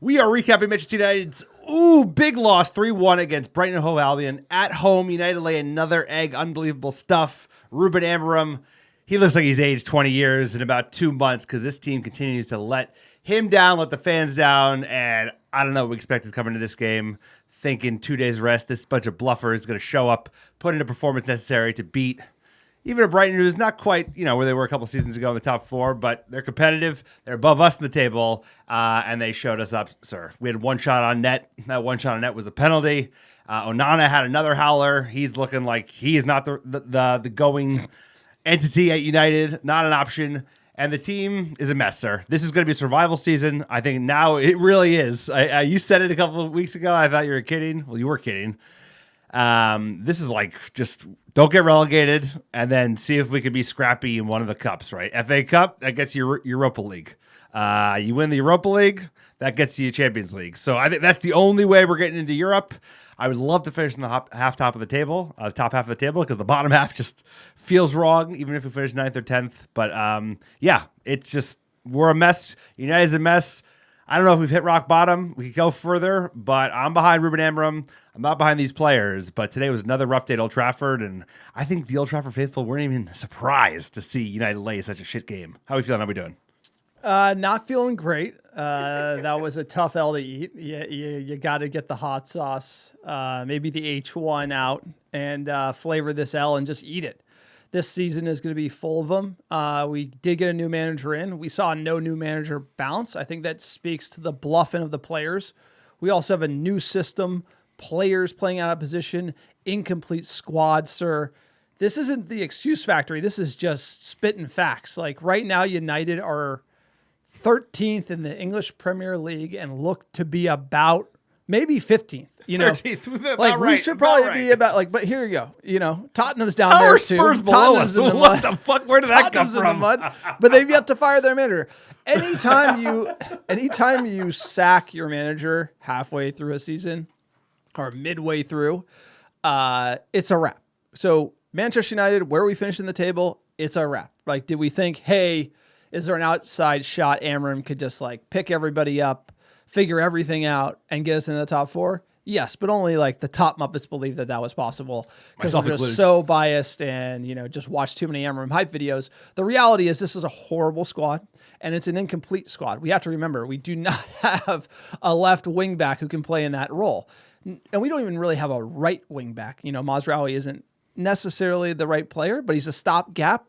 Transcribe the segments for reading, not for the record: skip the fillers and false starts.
We are recapping Manchester United's big loss 3-1 against Brighton and Hove Albion. At home, United lay another egg. Unbelievable stuff. Ruben Amorim, he looks like he's aged 20 years in about 2 months because this team continues to let him down, let the fans down, and I don't know what we expected coming to this game. Thinking 2 days rest, this bunch of bluffers is going to show up, put in the performance necessary to beat even a Brighton who's not quite, where they were a couple seasons ago in the top 4, but they're competitive. They're above us in the table, and they showed us up, sir. We had one shot on net. That one shot on net was a penalty. Onana had another howler. He's looking like he is not the going entity at United, not an option. And the team is a mess, sir. This is going to be a survival season. I think now it really is. You said it a couple of weeks ago. I thought you were kidding. Well, you were kidding. This is like just don't get relegated and then see if we could be scrappy in one of the cups, right? FA Cup, that gets you Europa League. You win the Europa League, that gets you Champions League. So I think that's the only way we're getting into Europe. I would love to finish in the top half of the table, because the bottom half just feels wrong, even if we finish 9th or 10th. But it's just, we're a mess. United's a mess. I don't know if we've hit rock bottom. We could go further, but I'm behind Ruben Amorim. I'm not behind these players, but today was another rough day at Old Trafford, and I think the Old Trafford faithful weren't even surprised to see United lay such a shit game. How are we feeling? How are we doing? Not feeling great. That was a tough L to eat. You got to get the hot sauce, maybe the H1 out, and flavor this L and just eat it. This season is going to be full of them. We did get a new manager in. We saw no new manager bounce. I think that speaks to the bluffing of the players. We also have a new system, players playing out of position, incomplete squad, sir. This isn't the excuse factory. This is just spitting facts. Like right now, United are 13th in the English Premier League and look to be about maybe 15th. 13th. Like we should probably be about but here you go. Tottenham's down there too. Spurs below us. In the What mud. the fuck? Where did that come from? In the mud, but they've yet to fire their manager. Anytime you sack your manager halfway through a season or midway through, it's a wrap. So Manchester United, where we finished in the table, it's a wrap. Like, did we think, hey, is there an outside shot Amorim could just pick everybody up, figure everything out, and get us in the top 4? Yes, but only the top Muppets believe that was possible because we're just so biased and just watch too many Amorim hype videos. The reality is this is a horrible squad and it's an incomplete squad. We have to remember we do not have a left wing back who can play in that role, and we don't even really have a right wing back. Mazraoui isn't necessarily the right player, but he's a stopgap,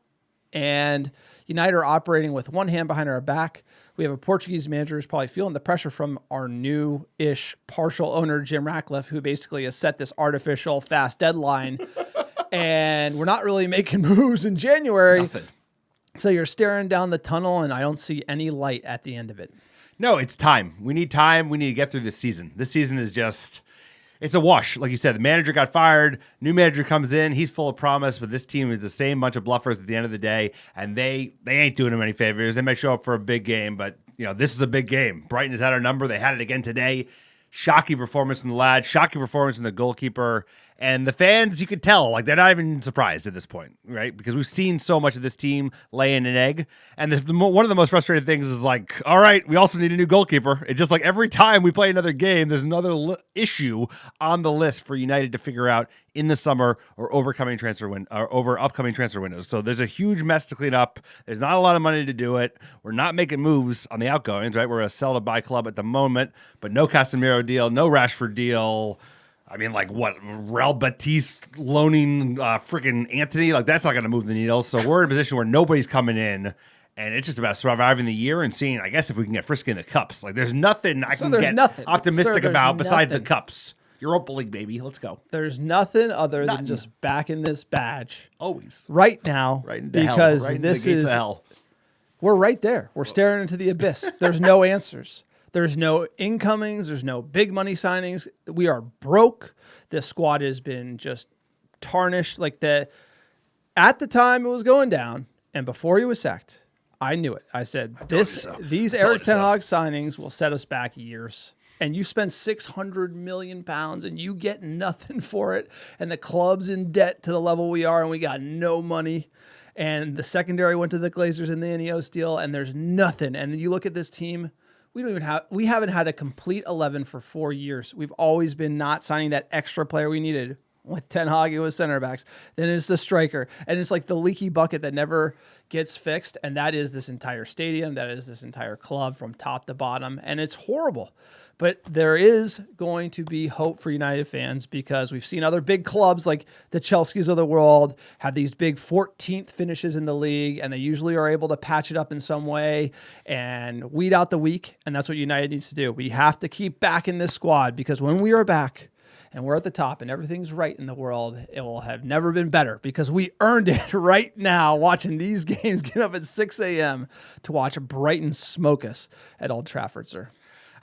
and United are operating with one hand behind our back. We have a Portuguese manager who's probably feeling the pressure from our new-ish partial owner, Jim Ratcliffe, who basically has set this artificial fast deadline. And we're not really making moves in January. Nothing. So you're staring down the tunnel, and I don't see any light at the end of it. No, it's time. We need time. We need to get through this season. This season is just... It's a wash. Like you said, the manager got fired. New manager comes in. He's full of promise, but this team is the same bunch of bluffers at the end of the day, and they ain't doing him any favors. They may show up for a big game, but this is a big game. Brighton has had our number. They had it again today. Shocking performance from the lad. Shocking performance from the goalkeeper. And the fans, you could tell, they're not even surprised at this point, right? Because we've seen so much of this team laying an egg. And one of the most frustrating things is all right, we also need a new goalkeeper. It's just every time we play another game, there's another issue on the list for United to figure out in the summer or over upcoming transfer windows. So there's a huge mess to clean up. There's not a lot of money to do it. We're not making moves on the outgoings, right? We're a sell to buy club at the moment, but no Casemiro deal, no Rashford deal. I mean, what? Real Betis loaning freaking Anthony? That's not going to move the needle. So we're in a position where nobody's coming in, and it's just about surviving the year and seeing, I guess, if we can get frisky in the cups. There's nothing I can get optimistic about besides the cups. Europa League, baby. Let's go. There's nothing other than just backing this badge. Always. Right now. Right into because hell. Right this into the gates is of hell. We're right there. We're staring into the abyss. There's no answers. There's no incomings. There's no big money signings. We are broke. This squad has been just tarnished. At the time it was going down, and before he was sacked, I knew it. I said, these Eric Ten Hag signings will set us back years. And you spend £600 million and you get nothing for it. And the club's in debt to the level we are, and we got no money. And the secondary went to the Glazers in the Ineos deal, and there's nothing. And you look at this team, we haven't had a complete 11 for 4 years. We've always been not signing that extra player we needed. With Ten Hag, it was center backs. Then it's the striker. And it's like the leaky bucket that never gets fixed. And that is this entire stadium. That is this entire club from top to bottom. And it's horrible. But there is going to be hope for United fans because we've seen other big clubs like the Chelseas of the world have these big 14th finishes in the league, and they usually are able to patch it up in some way and weed out the weak. And that's what United needs to do. We have to keep back in this squad because when we are back, and we're at the top and everything's right in the world, it will have never been better because we earned it right now watching these games, get up at 6 a.m. to watch Brighton smoke us at Old Trafford, sir.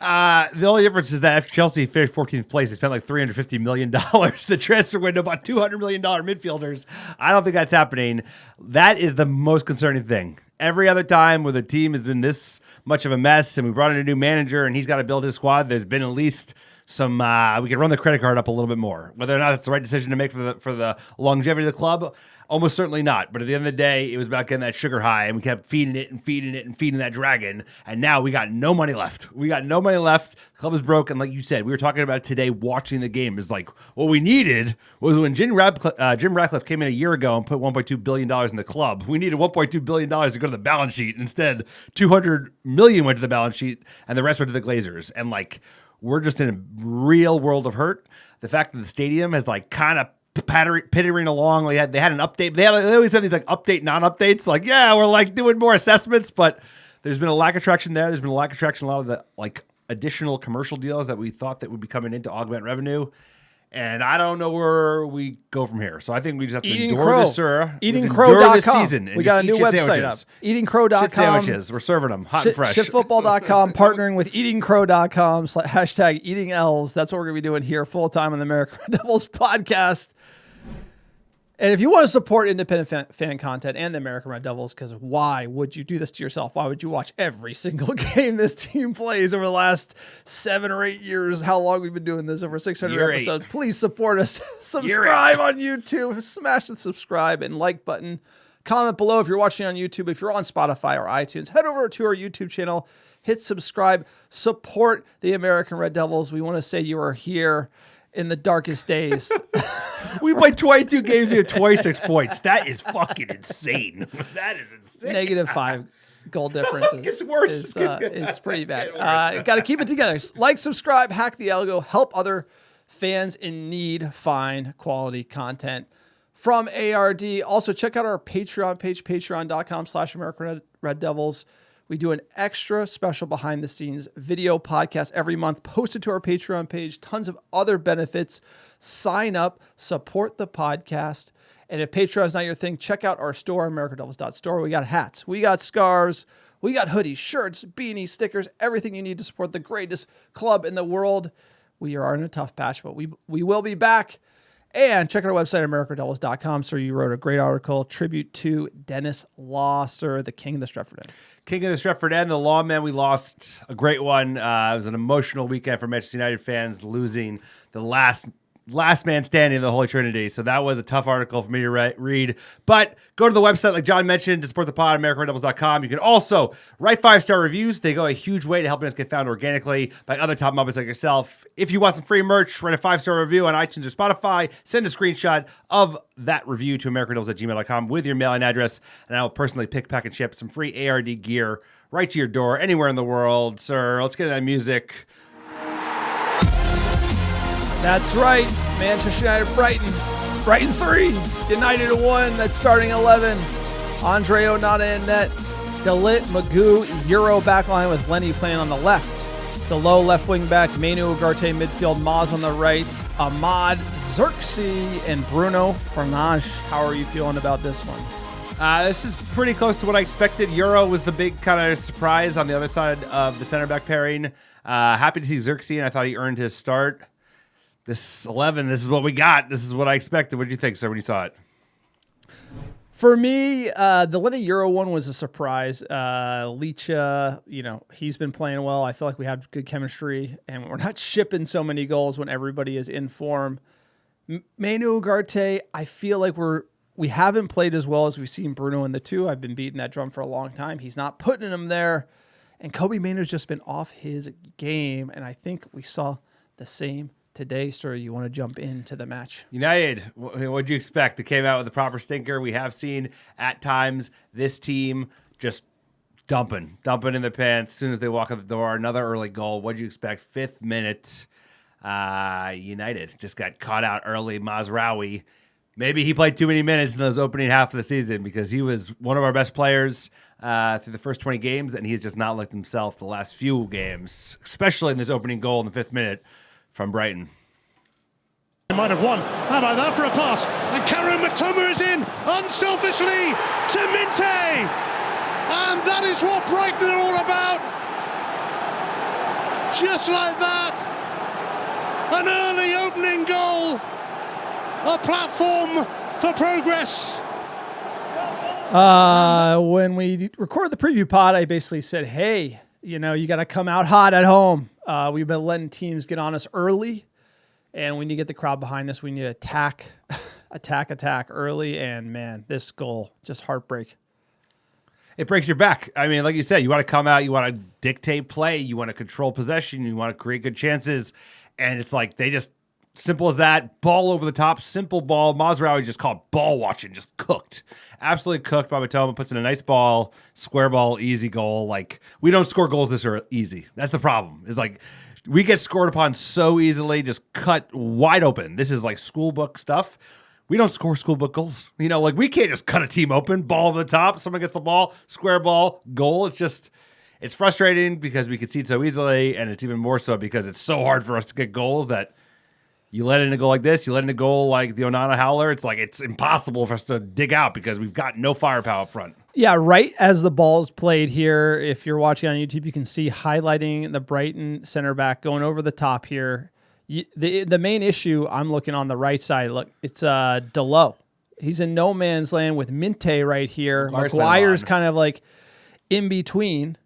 The only difference is that after Chelsea finished 14th place, they spent like $350 million. The transfer window bought $200 million midfielders. I don't think that's happening. That is the most concerning thing. Every other time where the team has been this much of a mess and we brought in a new manager and he's got to build his squad, there's been at least some we can run the credit card up a little bit more. Whether or not it's the right decision to make for the longevity of the club, almost certainly not. But at the end of the day, it was about getting that sugar high, and we kept feeding it and feeding it and feeding that dragon. And now we got no money left. The club is broke, and like you said, we were talking about today watching the game. Is like what we needed was when Jim Ratcliffe came in a year ago and put $1.2 billion in the club. We needed $1.2 billion to go to the balance sheet. Instead, $200 million went to the balance sheet, and the rest went to the Glazers. And like, we're just in a real world of hurt. The fact that the stadium has like kind of pittering along. They had an update. They always have these like update, non-updates. Like, yeah, we're like doing more assessments, but there's been a lack of traction there. There's been a lack of traction. A lot of the like additional commercial deals that we thought that would be coming in to augment revenue. And I don't know where we go from here. So I think we just have to endure this, sir. Eatingcrow.com. This season. We got a new website up. Eatingcrow.com. Shit sandwiches. We're serving them hot and fresh. Shitfootball.com, partnering with eatingcrow.com, hashtag eating L's. That's what we're going to be doing here full time on the American Red Devils podcast. And if you want to support independent fan content and the American Red Devils, because why would you do this to yourself? Why would you watch every single game this team plays over the last 7 or 8 years? How long we've been doing this, over 600 episodes. Please support us. Subscribe on YouTube. Smash the subscribe and like button. Comment below if you're watching on YouTube. If you're on Spotify or iTunes, head over to our YouTube channel. Hit subscribe. Support the American Red Devils. We want to say you are here in the darkest days. We played 22 games. We have 26 points. That is fucking insane. That is insane. -5 goal difference. It's worse. It's pretty bad. Got to keep it together. Like, subscribe, hack the algo, help other fans in need find quality content from ARD. Also, check out our Patreon page, patreon.com/American Red Devils. We do an extra special behind-the-scenes video podcast every month posted to our Patreon page. Tons of other benefits. Sign up, support the podcast. And if Patreon is not your thing, check out our store, americandevils.store. We got hats, we got scarves, we got hoodies, shirts, beanies, stickers, everything you need to support the greatest club in the world. We are in a tough patch, but we will be back. And check out our website, americandevils.com. Sir, you wrote a great article, tribute to Dennis Law, sir, the king of the Stretford End. King of the Stretford End, the lawman. We lost a great one. It was an emotional weekend for Manchester United fans, losing the last man standing in the Holy Trinity. So that was a tough article for me to read. But go to the website, like John mentioned, to support the pod, AmericanRedDevils.com. You can also write 5-star reviews. They go a huge way to helping us get found organically by other top Muppets like yourself. If you want some free merch, write a 5-star review on iTunes or Spotify. Send a screenshot of that review to AmericanRedDevils@gmail.com with your mailing address, and I will personally pick, pack, and ship some free ARD gear right to your door anywhere in the world. Sir, let's get into that music. That's right. Manchester United, Brighton. Brighton 3. United 1. That's starting 11. Andre Onana in net. Dalit, Magoo, Euro backline with Lenny playing on the left. The low left wing back, Manu Ugarte midfield, Maz on the right. Ahmad, Xerxes, and Bruno Fernandes. How are you feeling about this one? This is pretty close to what I expected. Euro was the big kind of surprise on the other side of the center back pairing. Happy to see Xerxes, and I thought he earned his start. This 11, this is what we got. This is what I expected. What did you think, sir, when you saw it? For me, the Lenny Euro one was a surprise. Licha, he's been playing well. I feel like we have good chemistry, and we're not shipping so many goals when everybody is in form. Manu Ugarte, I feel like we haven't played as well as we've seen Bruno in the two. I've been beating that drum for a long time. He's not putting him there. And Kobe Maynard's just been off his game, and I think we saw the same today. Sir, you want to jump into the match? United, what'd you expect? They came out with a proper stinker. We have seen at times this team just dumping in the pants as soon as they walk out the door. Another early goal. What'd you expect? 5th minute, United just got caught out early. Mazraoui, maybe he played too many minutes in those opening half of the season because he was one of our best players through the first 20 games, and he's just not looked himself the last few games, especially in this opening goal in the 5th minute from Brighton. They might have won. How about that for a pass? And Karim Matoma is in unselfishly to Minte. And that is what Brighton are all about. Just like that. An early opening goal. A platform for progress. When we record the preview pod, I basically said, hey, you got to come out hot at home. We've been letting teams get on us early, and we need to get the crowd behind us. We need to attack early, and man, this goal, just heartbreak. It breaks your back. I mean, like you said, you want to come out, you want to dictate play, you want to control possession, you want to create good chances, and it's like they just, simple as that, ball over the top, simple ball. Mazraoui just called ball watching, just cooked. Absolutely cooked by Matoma, puts in a nice ball, square ball, easy goal. Like, we don't score goals this easy. That's the problem. It's like, we get scored upon so easily, just cut wide open. This is like school book stuff. We don't score school book goals. Like we can't just cut a team open, ball over the top, someone gets the ball, square ball, goal. It's frustrating because we concede so easily, and it's even more so because it's so hard for us to get goals that you let in a goal like this, you let in a goal like the Onana howler, it's like it's impossible for us to dig out because we've got no firepower up front. Yeah, right as the ball's played here, if you're watching on YouTube, you can see highlighting the Brighton center back going over the top here. The main issue, I'm looking on the right side, look, it's Dalot. He's in no man's land with Minte right here. Maguire's kind of like in between.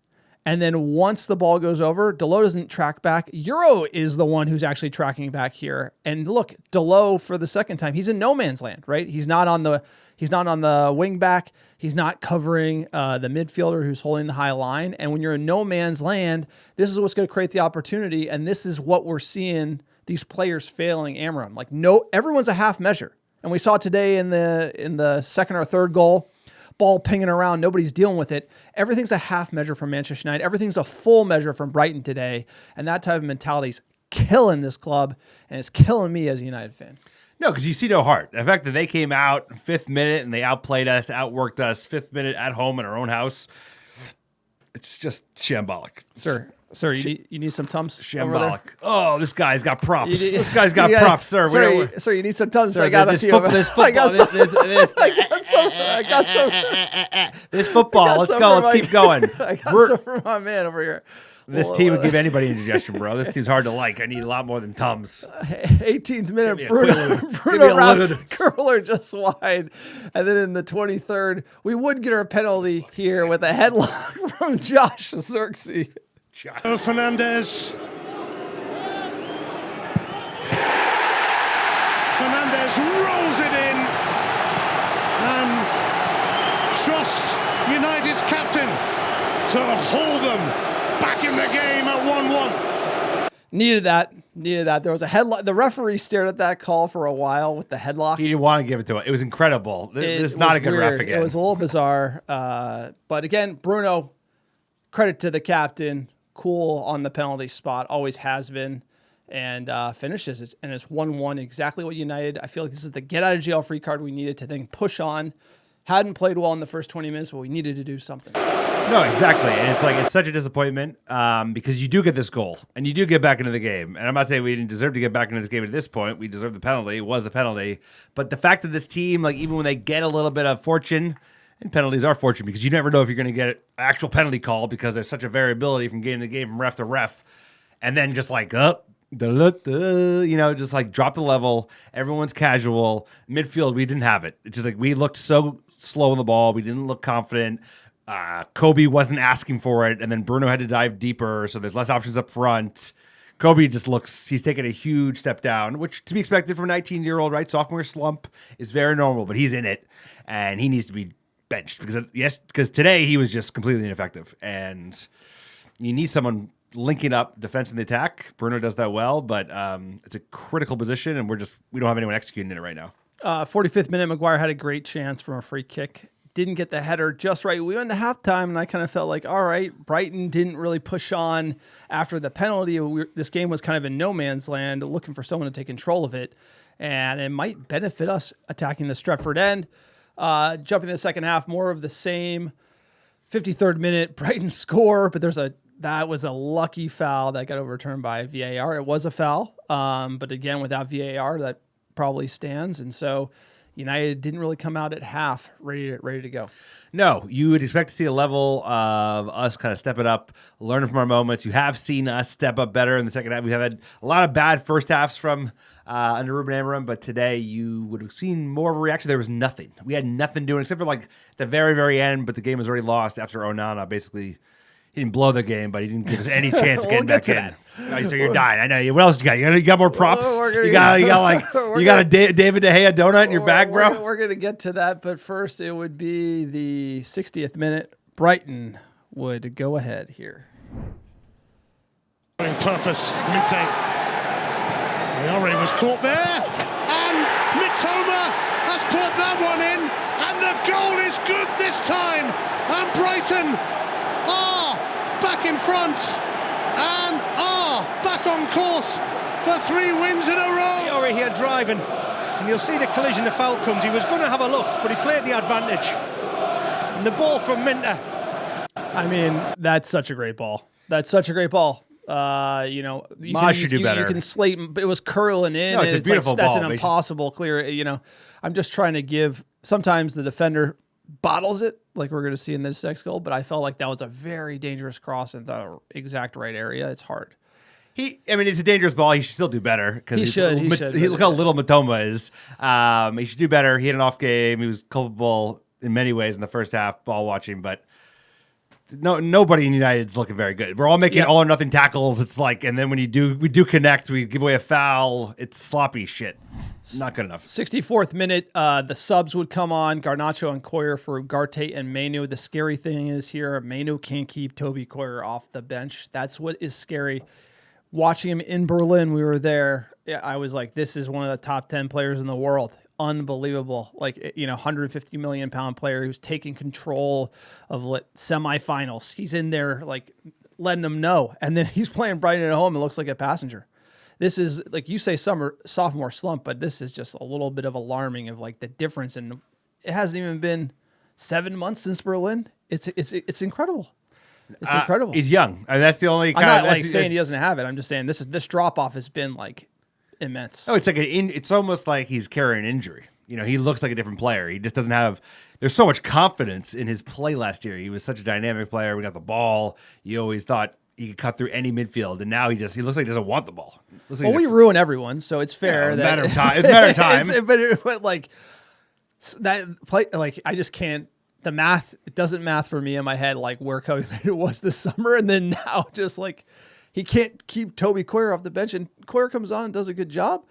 And then once the ball goes over, Dalot doesn't track back. Euro is the one who's actually tracking back here. And look, Dalot for the second time, he's in no man's land, right? He's not on the wing back. He's not covering the midfielder who's holding the high line. And when you're in no man's land, this is what's going to create the opportunity. And this is what we're seeing these players failing Amorim. Like everyone's a half measure. And we saw today in the second or third goal, ball pinging around, nobody's dealing with it. Everything's a half measure from Manchester United. Everything's a full measure from Brighton today. And that type of mentality is killing this club, and it's killing me as a United fan. No, because you see no heart. The fact that they came out 5th minute and they outplayed us, outworked us, 5th minute at home in our own house, it's just shambolic. Sir, you need some Tums? Shambolic. Oh, this guy's got props. This guy's got props, sir. Sir, you need some Tums. Sir, I got this football. I got some. This football. Let's go. Let's keep going. I got some for my man over here. This team would give anybody indigestion, bro. This team's hard to like. I need a lot more than Tums. 18th minute, Bruno wraps curler just wide. And then in the 23rd, we would get our penalty here with a headlock from Josh Xerxes. Fernandes. Fernandes rolls it in and trusts United's captain to hold them back in the game at 1-1. Needed that. There was a headlock. The referee stared at that call for a while with the headlock. He didn't want to give it to him. It was incredible. This is not a good ref again. It was a little bizarre. But again, Bruno, credit to the captain. Cool on the penalty spot, always has been, and finishes it. And it's 1-1, exactly what United, I feel like this is the get-out-of-jail-free card we needed to then push on. Hadn't played well in the first 20 minutes, but we needed to do something. No, exactly. And it's such a disappointment because you do get this goal, and you do get back into the game. And I'm not saying we didn't deserve to get back into this game at this point. We deserved the penalty. It was a penalty. But the fact that this team, like even when they get a little bit of fortune, and penalties are fortunate because you never know if you're going to get an actual penalty call because there's such a variability from game to game, from ref to ref. And then just like, just like drop the level. Everyone's casual. Midfield, we didn't have it. It's just like we looked so slow on the ball. We didn't look confident. Kobe wasn't asking for it. And then Bruno had to dive deeper. So there's less options up front. Kobe just he's taken a huge step down, which to be expected from a 19-year-old, right? Sophomore slump is very normal, but he's in it. And he needs to be benched because today he was just completely ineffective, and you need someone linking up defense and the attack. Bruno does that well, but it's a critical position, and we don't have anyone executing it right now. 45th minute, Maguire had a great chance from a free kick. Didn't get the header just right. We went to halftime, and I kind of felt like, all right, Brighton didn't really push on after the penalty. This game was kind of in no man's land, looking for someone to take control of it, and it might benefit us attacking the Stretford end. Jumping in the second half, more of the same. 53rd minute, Brighton score, but that was a lucky foul that got overturned by VAR. It was a foul, but again, without VAR, that probably stands, and so United didn't really come out at half ready to go. No, you would expect to see a level of us kind of step it up, learning from our moments. You have seen us step up better in the second half. We have had a lot of bad first halves from under Ruben Amorim, but today you would have seen more of a reaction. There was nothing. We had nothing doing except for like the very, very end, but the game was already lost after Onana basically. He didn't blow the game, but he didn't give us any chance of getting back in. Oh, so you're dying. I know. What else you got? You got more props? You got a David De Gea donut in your bag, bro? We're going to get to that, but first it would be the 60th minute. Brighton would go ahead here. Purpose, Minte. Amorim was caught there, and Mitoma has put that one in, and the goal is good this time, and Brighton are back in front and are back on course for 3 wins in a row. Fiore here driving, and you'll see the collision, the foul comes. He was going to have a look, but he played the advantage. And the ball from Minter. I mean, that's such a great ball. Maj should do better. You can slate, but it was curling in. No, it's a beautiful that's ball. An impossible clear. I'm just trying to give. Sometimes the defender bottles it, like we're going to see in this next goal. But I felt like that was a very dangerous cross in the exact right area. It's hard. It's a dangerous ball. He should still do better because he should. Look how little Mitoma is. He should do better. He had an off game. He was culpable in many ways in the first half, ball watching, but. Nobody in United is looking very good. We're all making all or nothing tackles. It's like, and then when we do connect, we give away a foul. It's sloppy shit. It's not good enough. 64th minute, the subs would come on. Garnacho and Coyer for Ugarte and Mainu. The scary thing is here, Mainu can't keep Toby Coyer off the bench. That's what is scary. Watching him in Berlin, we were there. I was like, this is one of the top 10 players in the world. Unbelievable. 150 million pound player who's taking control of semifinals. He's in there letting them know. And then he's playing Brighton at home and looks like a passenger. This is, like you say, sophomore slump, but this is just a little bit of alarming of the difference. And it hasn't even been 7 months since Berlin. It's incredible. It's incredible. He's young. That's the only kind I'm not saying he doesn't have it. I'm just saying this drop off has been immense. Oh, it's almost like he's carrying an injury. He looks like a different player. He just doesn't have. There's so much confidence in his play last year. He was such a dynamic player. We got the ball. You always thought he could cut through any midfield, and now he looks like he doesn't want the ball. We ruin everyone, so it's fair. It's a matter of time. It's a matter of time. but that play, I just can't. The math, it doesn't math for me in my head where Kobe was this summer, and then now just he can't keep Toby Coyer off the bench, and Coyer comes on and does a good job,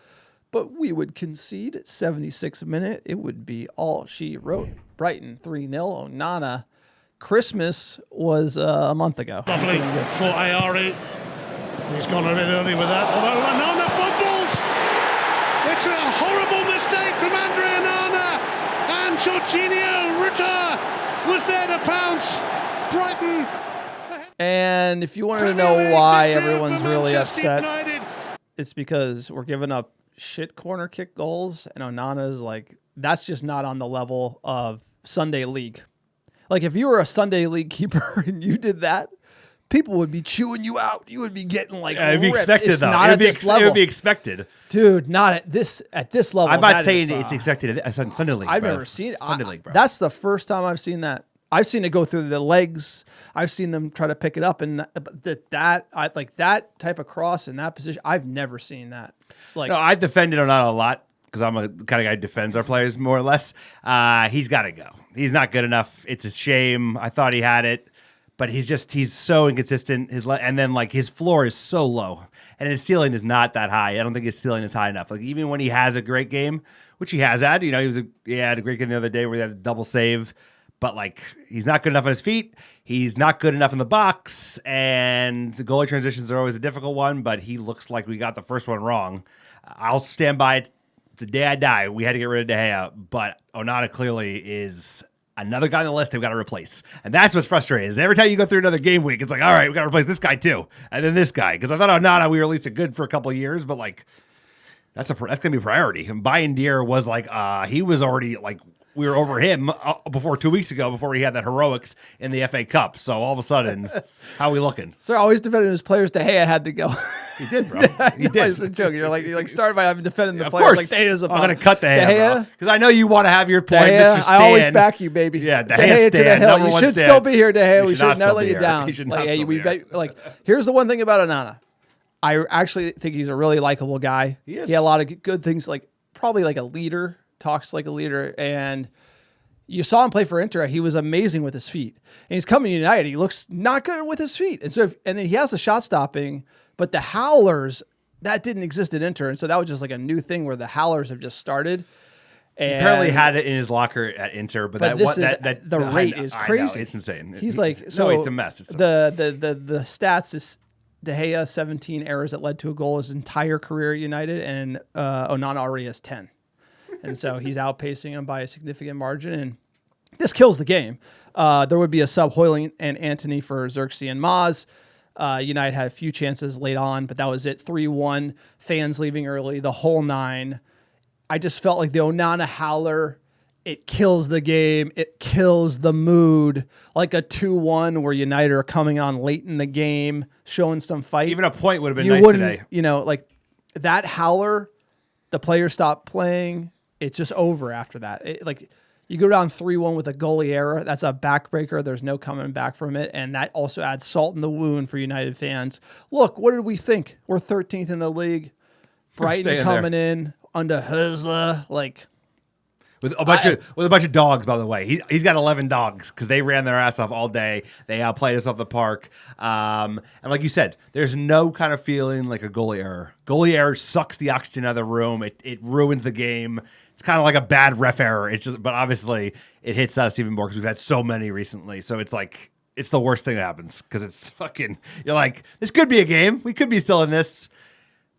but we would concede at 76th minute. It would be all she wrote. Brighton 3-0. Onana. Christmas was a month ago. Lovely for Ayari. He's gone a bit early with that. Although Onana fumbles. It's a horrible mistake from Andre Onana, and Jorginho Rutter was there to pounce. Brighton. And if you wanted to know why everyone's really upset, it's because we're giving up shit corner kick goals, and Onana's that's just not on the level of Sunday League. If you were a Sunday League keeper and you did that, people would be chewing you out. You would be getting it'd be expected, it's though. Not it would be expected, dude. Not at this level. I'm not saying it's expected at Sunday League. I've never seen it. Sunday League, bro. That's the first time I've seen that. I've seen it go through the legs. I've seen them try to pick it up, and that type of cross in that position. I've never seen that. No, I defended Onana a lot because I'm a kind of guy who defends our players more or less. He's got to go. He's not good enough. It's a shame. I thought he had it, but he's so inconsistent. His floor is so low, and his ceiling is not that high. I don't think his ceiling is high enough. Even when he has a great game, which he has had, he had a great game the other day where he had a double save. but like he's not good enough on his feet. He's not good enough in the box, and the goalie transitions are always a difficult one, but he looks like we got the first one wrong. I'll stand by it the day I die. We had to get rid of De Gea, but Onana clearly is another guy on the list they've got to replace. And that's what's frustrating is every time you go through another game week, it's like, all right, we got to replace this guy too. And then this guy. Because I thought Onana, we were at least good for a couple of years, but like that's going to be a priority. And Bayern was like, he was already like, we were over him before 2 weeks ago before he had that heroics in the FA Cup. So all of a sudden, how are we looking? So always defending his players. De Gea had to go. He did, bro. He did. It's a joke. You're like started by having defending the Of players. course. Like De Gea's I'm going to cut De Gea because I know you want to have your De point, Gea, Mr. Stan. I always back you, baby. Yeah, De De Gea Gea to the Stan, hill. number You one should Stan. still be here, De Gea. He We should not should not still let be you here. down. He should not still be here. Here's the one thing about Onana. I actually think he's a really likable guy. He is. He had a lot of good things, like probably like a leader, talks like a leader, and you saw him play for Inter. He was amazing with his feet. And he's coming to United. He looks not good with his feet. And so, and he has the shot stopping, but the howlers, that didn't exist at Inter. And so that was just like a new thing where the howlers have just started. And He apparently had it in his locker at Inter, but the rate is crazy. It's insane. He's like, no, it's a mess. It's a mess. The stats is De Gea 17 errors that led to a goal his entire career at United, and Onana already has 10. And so he's outpacing him by a significant margin, and this kills the game. There would be a sub Hoyling and Antony for Xerxes and Maz. United had a few chances late on, but that was it. 3-1, fans leaving early, the whole 9. I just felt like the Onana howler, it kills the game. It kills the mood. Like a 2-1 where United are coming on late in the game, showing some fight. Even a point would have been nice today. Like that howler, the players stop playing. It's just over after that. You go down 3-1 with a goalie error. That's a backbreaker. There's no coming back from it. And that also adds salt in the wound for United fans. Look, what did we think? We're 13th in the league. Brighton coming in under Husler. With a bunch of dogs, by the way. He's got 11 dogs because they ran their ass off all day. They outplayed us off the park. And like you said, there's no kind of feeling like a goalie error. Goalie error sucks the oxygen out of the room. It ruins the game. It's kind of like a bad ref error. But obviously it hits us even more because we've had so many recently. So it's like it's the worst thing that happens because it's fucking. You're like, this could be a game. We could be still in this.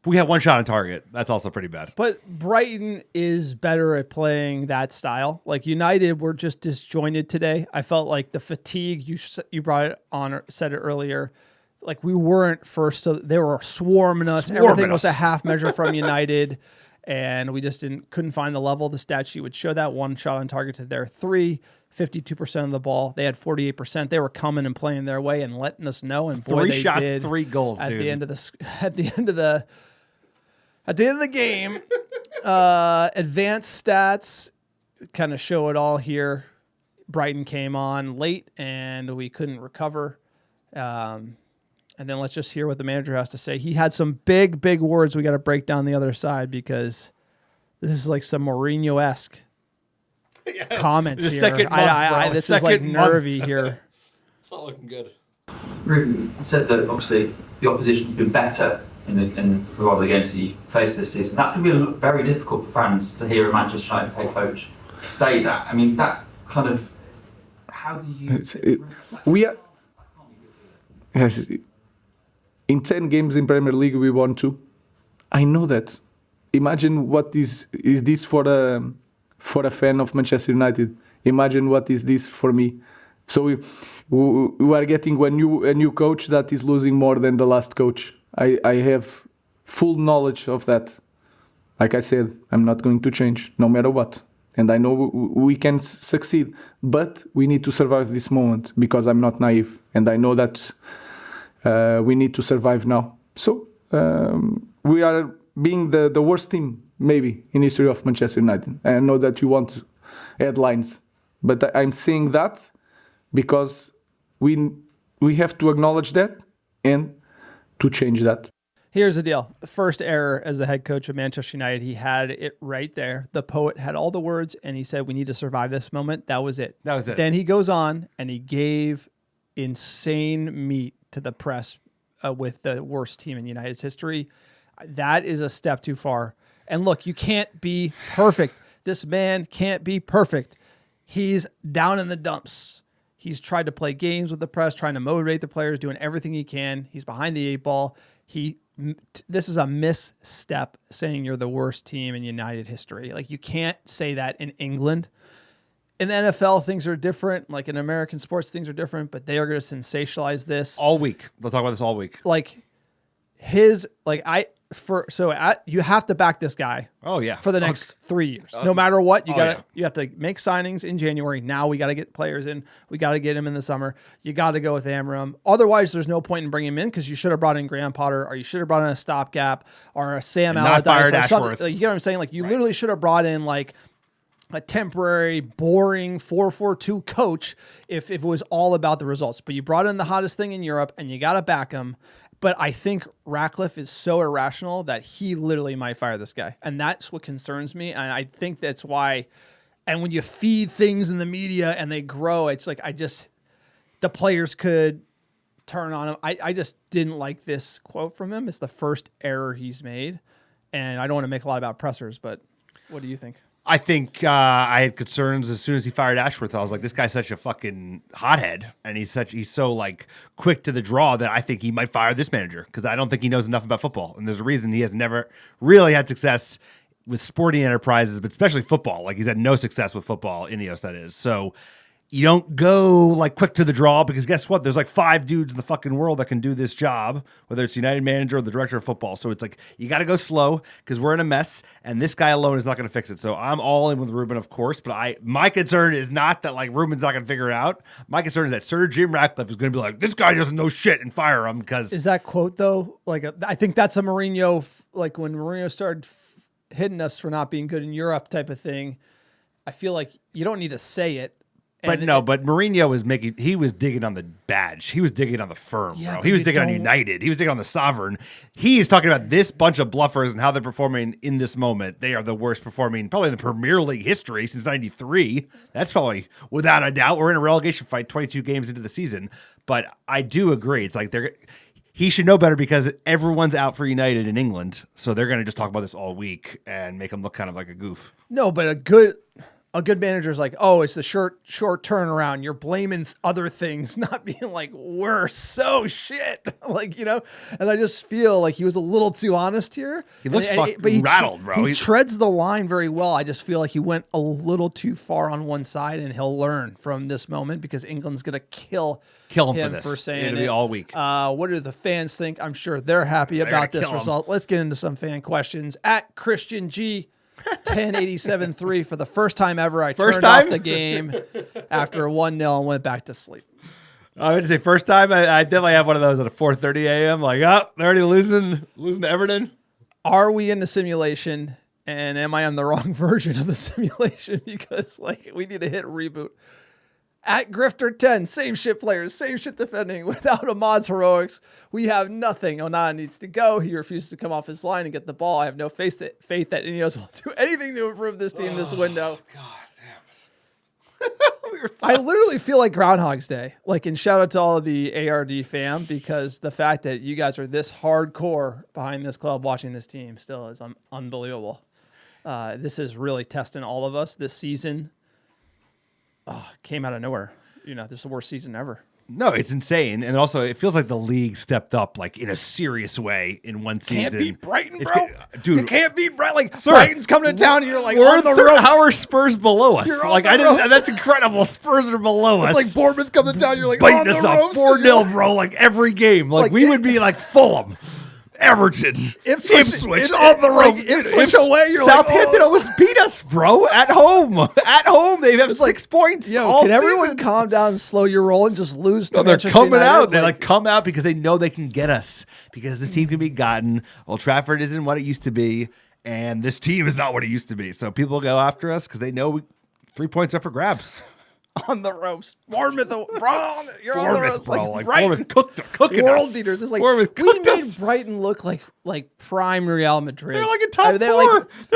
We had one shot on target. That's also pretty bad. But Brighton is better at playing that style. Like United were just disjointed today. I felt like the fatigue, you brought it on, said it earlier, like we weren't first. So they were swarming us. Everything was a half measure from United, and we just couldn't find the level. The stat sheet would show that one shot on target to their 3, 52% of the ball. They had 48%. They were coming and playing their way and letting us know. And boy, 3 shots, 3 goals, at dude. At the end of the game, advanced stats kind of show it all here. Brighton came on late and we couldn't recover. And then let's just hear what the manager has to say. He had some big, big words we got to break down the other side because this is like some Mourinho-esque comments the here. Second month, this second is like month. nervy here. It's not looking good. Ruben said that obviously the opposition has been better in a lot of the games that you faced this season. That's going to be very difficult for fans to hear a Manchester United head coach say that. I mean, that kind of, how do you... We are... Yes, in 10 games in Premier League, we won 2. I know that. Imagine what is this for a fan of Manchester United. Imagine what is this for me. So we are getting a new coach that is losing more than the last coach. I have full knowledge of that. Like I said, I'm not going to change no matter what. And I know we can succeed, but we need to survive this moment because I'm not naive. And I know that we need to survive now. So we are being the worst team, maybe, in history of Manchester United. And I know that you want headlines, but I'm saying that because we have to acknowledge that and to change that. Here's the deal. First error as the head coach of Manchester United, he had it right there. The poet had all the words, and he said, we need to survive this moment. That was it. That was it. Then he goes on, and he gave insane meat to the press with the worst team in United's history. That is a step too far. And look, you can't be perfect. This man can't be perfect. He's down in the dumps. He's tried to play games with the press, trying to motivate the players, doing everything he can. He's behind the 8 ball. This is a misstep saying you're the worst team in United history. Like, you can't say that in England. In the NFL, things are different. Like, in American sports, things are different, but they are going to sensationalize this. All week. They'll talk about this all week. Like, you have to back this guy. Oh, yeah. For the next 3 years. No matter what, you have to make signings in January. Now we got to get players in. We got to get him in the summer. You got to go with Amorim. Otherwise, there's no point in bringing him in because you should have brought in Graham Potter, or you should have brought in a stopgap, or a Sam Allardyce, or something. Like, you know what I'm saying? Like, you literally should have brought in like a temporary, boring 4-4-2 coach if it was all about the results. But you brought in the hottest thing in Europe, and you got to back him. But I think Ratcliffe is so irrational that he literally might fire this guy. And that's what concerns me. And I think that's why, and when you feed things in the media and they grow, it's like, the players could turn on him. I just didn't like this quote from him. It's the first error he's made. And I don't want to make a lot about pressers, but what do you think? I think I had concerns as soon as he fired Ashworth. I was like, this guy's such a fucking hothead, and he's so like quick to the draw that I think he might fire this manager because I don't think he knows enough about football. And there's a reason he has never really had success with sporting enterprises, but especially football. Like, he's had no success with football, Ineos that is. So you don't go like quick to the draw because guess what? There's like 5 dudes in the fucking world that can do this job, whether it's the United manager or the director of football. So it's like, you got to go slow because we're in a mess and this guy alone is not going to fix it. So I'm all in with Ruben, of course, but my concern is not that like Ruben's not going to figure it out. My concern is that Sir Jim Ratcliffe is going to be like, this guy doesn't know shit and fire him because. Is that quote though? Like, I think that's a Mourinho, like when Mourinho started hitting us for not being good in Europe type of thing. I feel like you don't need to say it. But Mourinho was digging on the badge. He was digging on the firm, bro. He was digging on United. He was digging on the sovereign. He is talking about this bunch of bluffers and how they're performing in this moment. They are the worst performing, probably in the Premier League history since 93. That's probably, without a doubt, we're in a relegation fight 22 games into the season. But I do agree. It's like he should know better because everyone's out for United in England. So they're going to just talk about this all week and make him look kind of like a goof. No, but a good manager is like, oh, it's the short turnaround. You're blaming other things, not being like, we're so shit. Like, you know, and I just feel like he was a little too honest here. He looks rattled, bro. He treads the line very well. I just feel like he went a little too far on one side, and he'll learn from this moment because England's going to kill him for saying It'll be all week. What do the fans think? I'm sure they're happy about this result. Let's get into some fan questions. At Christian G. 1087.3 for the first time ever. I turned off the game after 1-0 and went back to sleep. I would say first time. I definitely have one of those at 4:30 a.m. Like, they're already losing to Everton. Are we in the simulation? And am I on the wrong version of the simulation? Because like we need to hit reboot. At Grifter10, same shit players, same shit defending. Without Ahmad's heroics, we have nothing. Onana needs to go. He refuses to come off his line and get the ball. I have no faith that Ineos will do anything to improve this team this window. God damn. I literally feel like Groundhog's Day. Like, and shout out to all of the ARD fam because the fact that you guys are this hardcore behind this club watching this team still is unbelievable. This is really testing all of us this season. Came out of nowhere. You know, this is the worst season ever. No, it's insane. And also, it feels like the league stepped up like in a serious way in one season. Can't beat Brighton, bro. Dude, you can't beat Brighton. Like, Brighton's coming to town and you're like, we're on the ropes. How are Spurs below us? You're like, on the ropes. That's incredible. Spurs are below us. It's like Bournemouth coming to town. You're like, biting on the us ropes. up 4-0, bro, like every game. Like we would be like Fulham. Everton, Ipswich on the road. Ipswich away. You're Southampton almost beat us, bro. At home, they have 6 points. Yo, can everyone calm down and slow your roll and just lose? To they're coming out. They come out because they know they can get us because this team can be gotten. Old Trafford isn't what it used to be, and this team is not what it used to be. So people go after us because they know 3 points are for grabs. On the ropes, Bournemouth, bro. You're on the ropes, bro. Like Bournemouth cooking world us. beaters. It's like Bournemouth we made us. Brighton look like prime Real Madrid. They're like a top 4. They're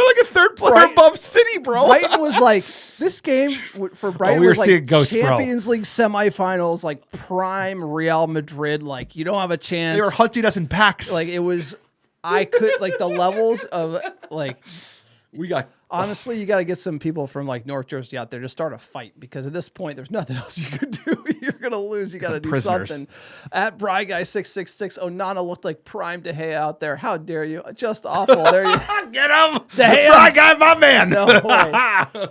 like a third player above City, bro. Brighton was like this game for Brighton we were was like seeing ghosts, Champions League semifinals, like prime Real Madrid. Like you don't have a chance. They were hunting us in packs. Like it was. I could like the levels of like. Honestly, you got to get some people from like North Jersey out there to start a fight, because at this point, there's nothing else you could do. You're going to lose. You got to do prisoners. something. At Bry Guy 666, Onana looked like prime De Gea out there. How dare you? Just awful. There you Get him! De Gea. Right guy, my man. No way.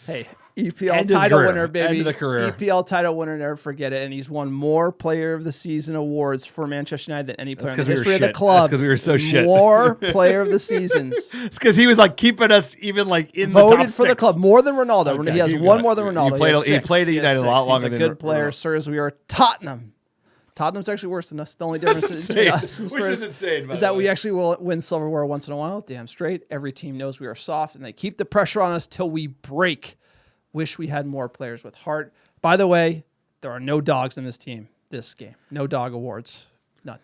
Hey, EPL End of the title career. winner, baby. End of the career. EPL title winner, never forget it. And he's won more Player of the Season awards for Manchester United than any player in the 'cause we were history of the shit. club. That's 'cause we were so shit. More Player of the Seasons. It's because he was like keeping us even like in the top Voted for the 6. club more than Ronaldo. Okay, he has you one got more it. than You Ronaldo. played- has he 6. played at He has United a 6. lot longer He's a than good player, Ronaldo. sirs. We are Tottenham. Tottenham's actually worse than us. The only difference insane. us and Which Spurs is insane, by is the that way. we actually will win silverware once in a while. Damn straight. Every team knows we are soft, and they keep the pressure on us till we break. Wish we had more players with heart. By the way, there are no dogs in this team this game. No dog awards. None.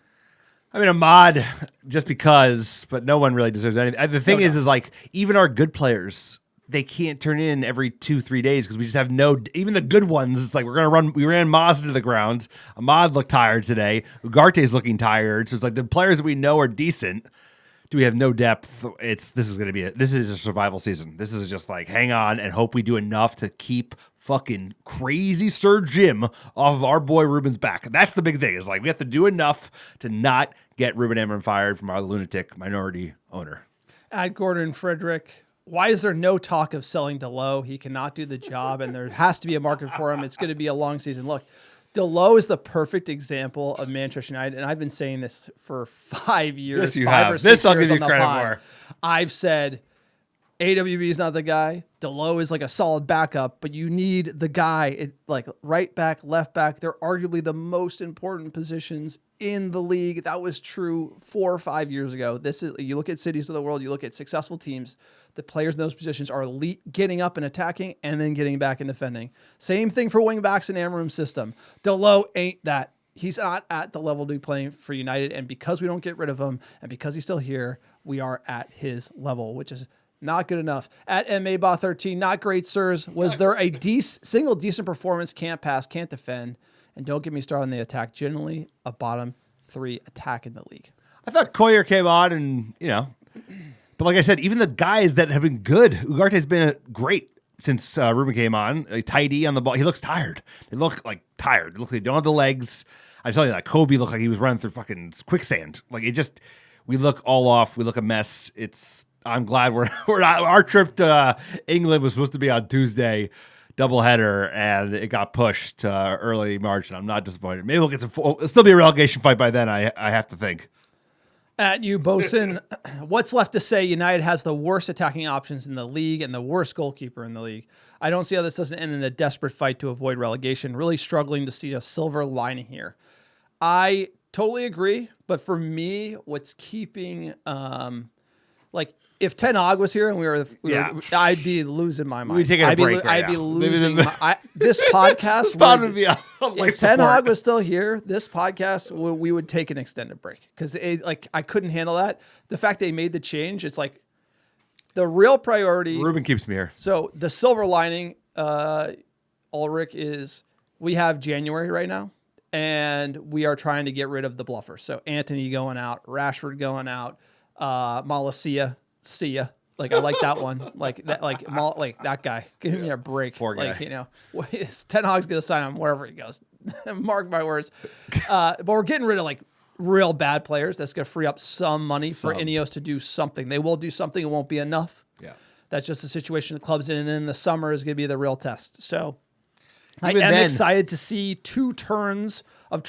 I mean, Ahmad, just because, but no one really deserves anything. The thing is like, even our good players, they can't turn in every 2-3 days because we just have even the good ones. It's like we ran Moz into the ground. Ahmad looked tired today. Ugarte's looking tired. So it's like the players that we know are decent. Do we have no depth? This is a survival season. This is just like, hang on and hope we do enough to keep fucking crazy Sir Jim off of our boy Ruben's back. That's the big thing, is like we have to do enough to not get Ruben Amorim fired from our lunatic minority owner. At Gordon Frederick, why is there no talk of selling Delo? He cannot do the job, and there has to be a market for him. It's going to be a long season. Look, Delo is the perfect example of Manchester United, and I've been saying this for 5 years. Yes, you 5 have. or 6 This I'll years give you on the credit pod. for. I've said AWB is not the guy. Delo is like a solid backup, but you need the guy. Like right back, left back. They're arguably the most important positions in the league. That was true 4 or 5 years ago. You look at cities of the world, you look at successful teams, the players in those positions are getting up and attacking and then getting back and defending. Same thing for wing backs in Amorim's system. Delo ain't that. He's not at the level to be playing for United, and because we don't get rid of him and because he's still here, we are at his level, which is not good enough. At MABA13, not great, sirs. Was there a single decent performance? Can't pass, can't defend, and don't get me started on the attack. Generally, a bottom 3 attack in the league. I thought Coyer came on and, but like I said, even the guys that have been good, Ugarte's been great since Ruben came on. Tidy on the ball. He looks tired. They look like tired. They look like they don't have the legs. I'm telling you, that Kobe looked like he was running through fucking quicksand. Like we look all off. We look a mess. I'm glad we're not. Our trip to England was supposed to be on Tuesday, doubleheader, and it got pushed to early March, and I'm not disappointed. Maybe we'll get it'll still be a relegation fight by then, I have to think. At you, Bosun, what's left to say? United has the worst attacking options in the league and the worst goalkeeper in the league. I don't see how this doesn't end in a desperate fight to avoid relegation. Really struggling to see a silver lining here. I totally agree, but for me, what's keeping if Ten Hag was here and I'd be losing my mind. We'd take a break. I'd be losing this podcast. Would be on If life Ten support. Hag was still here, this podcast, we would take an extended break because I couldn't handle that. The fact they made the change, it's like the real priority. Ruben keeps me here. So the silver lining, Ulrich, is we have January right now, and we are trying to get rid of the bluffers. So Anthony going out, Rashford going out, Malacia, see ya. Like I like that one. Like that guy. Give me a break. Poor guy. Ten Hag's gonna sign him wherever he goes. Mark my words. But we're getting rid of real bad players. That's gonna free up some money for Ineos to do something. They will do something. It won't be enough. Yeah. That's just the situation the club's in, and then the summer is gonna be the real test. So I Even am then- excited to see 2 turns of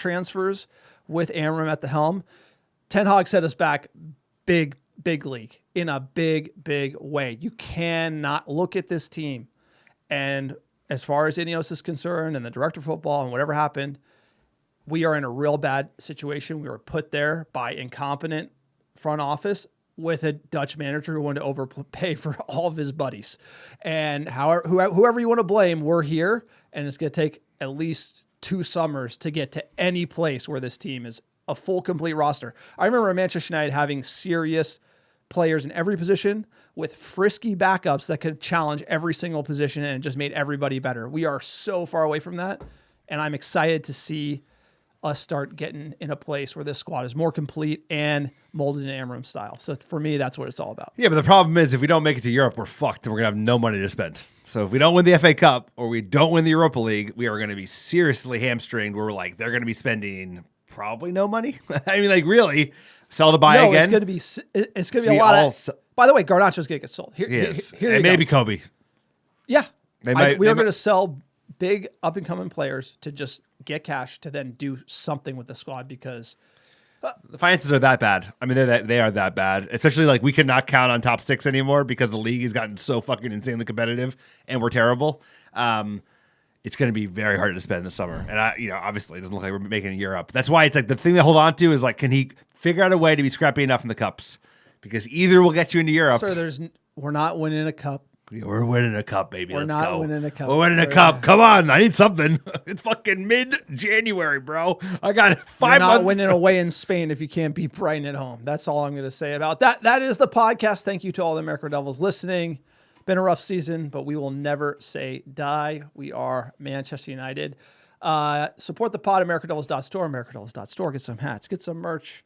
with Amorim at the helm. Ten Hag set us back big league in a big way. You cannot look at this team, and as far as Ineos is concerned and the director of football and whatever happened, we are in a real bad situation. We were put there by incompetent front office with a Dutch manager who wanted to overpay for all of his buddies. And whoever you want to blame, we're here, and it's going to take at least 2 summers to get to any place where this team is a full, complete roster. I remember Manchester United having serious players in every position with frisky backups that could challenge every single position, and it just made everybody better. We are so far away from that, and I'm excited to see us start getting in a place where this squad is more complete and molded in Amorim style. So for me, that's what it's all about. Yeah, but the problem is if we don't make it to Europe, we're fucked and we're going to have no money to spend. So if we don't win the FA Cup or we don't win the Europa League, we are going to be seriously hamstringed where we're like, they're going to be spending probably no money. I mean, like really, sell to buy again. It's going to be a lot of... By the way, Garnacho's going to get sold. Here and maybe Kobe. Yeah. We are going to sell big up-and-coming players to just get cash to then do something with the squad because the finances are that bad. I mean, they are that bad. Especially like we cannot count on top 6 anymore because the league has gotten so fucking insanely competitive and we're terrible. It's going to be very hard to spend this summer. And obviously it doesn't look like we're making it Europe. That's why it's like the thing to hold on to is like, can he figure out a way to be scrappy enough in the cups? Because either we'll get you into Europe. Sir, we're not winning a cup. We're winning a cup, baby. We're Let's not go. winning a cup. We're winning a cup. Come on. I need something. It's fucking mid-January, bro. I got 5 months. You're not winning away in Spain if you can't beat Brighton at home. That's all I'm going to say about that. That is the podcast. Thank you to all the America Devils listening. Been a rough season, but we will never say die. We are Manchester United. Support the pod, americadevils.store, americadevils.store. Get some hats. Get some merch.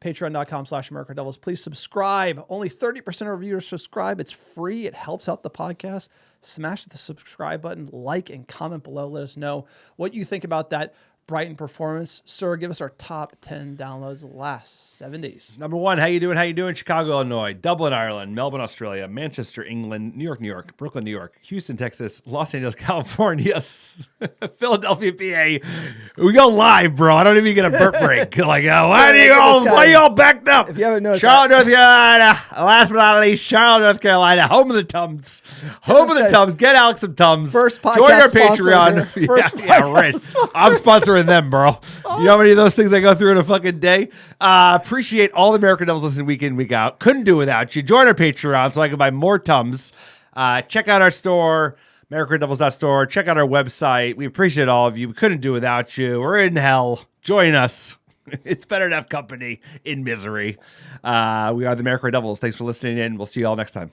Patreon.com/AmericaDevils. Please subscribe. Only 30% of our viewers subscribe. It's free. It helps out the podcast. Smash the subscribe button, like, and comment below. Let us know what you think about that Brighton performance. Sir, give us our top 10 downloads the last 7 days. Number 1, how you doing? Chicago, Illinois, Dublin, Ireland, Melbourne, Australia, Manchester, England, New York, Brooklyn, New York, Houston, Texas, Los Angeles, California, Philadelphia, PA. We go live, bro. I don't even get a burp break. Like, why are you all backed up? If you haven't noticed, Charlotte, North Carolina. Last but not least, Charlotte, North Carolina, home of the Tums. Get Alex some Tums. First podcast Join our sponsor Patreon. Rich. I'm sponsoring them, bro. You know how many of those things I go through in a fucking day? Appreciate all the American Devils listening week in, week out. Couldn't do without you. Join our Patreon so I can buy more Tums. Check out our store, americadevils.store. Check out our website. We appreciate all of you. We couldn't do without you. We're in hell. Join us. It's better to have company in misery. We are the American Devils. Thanks for listening in. We'll see you all next time.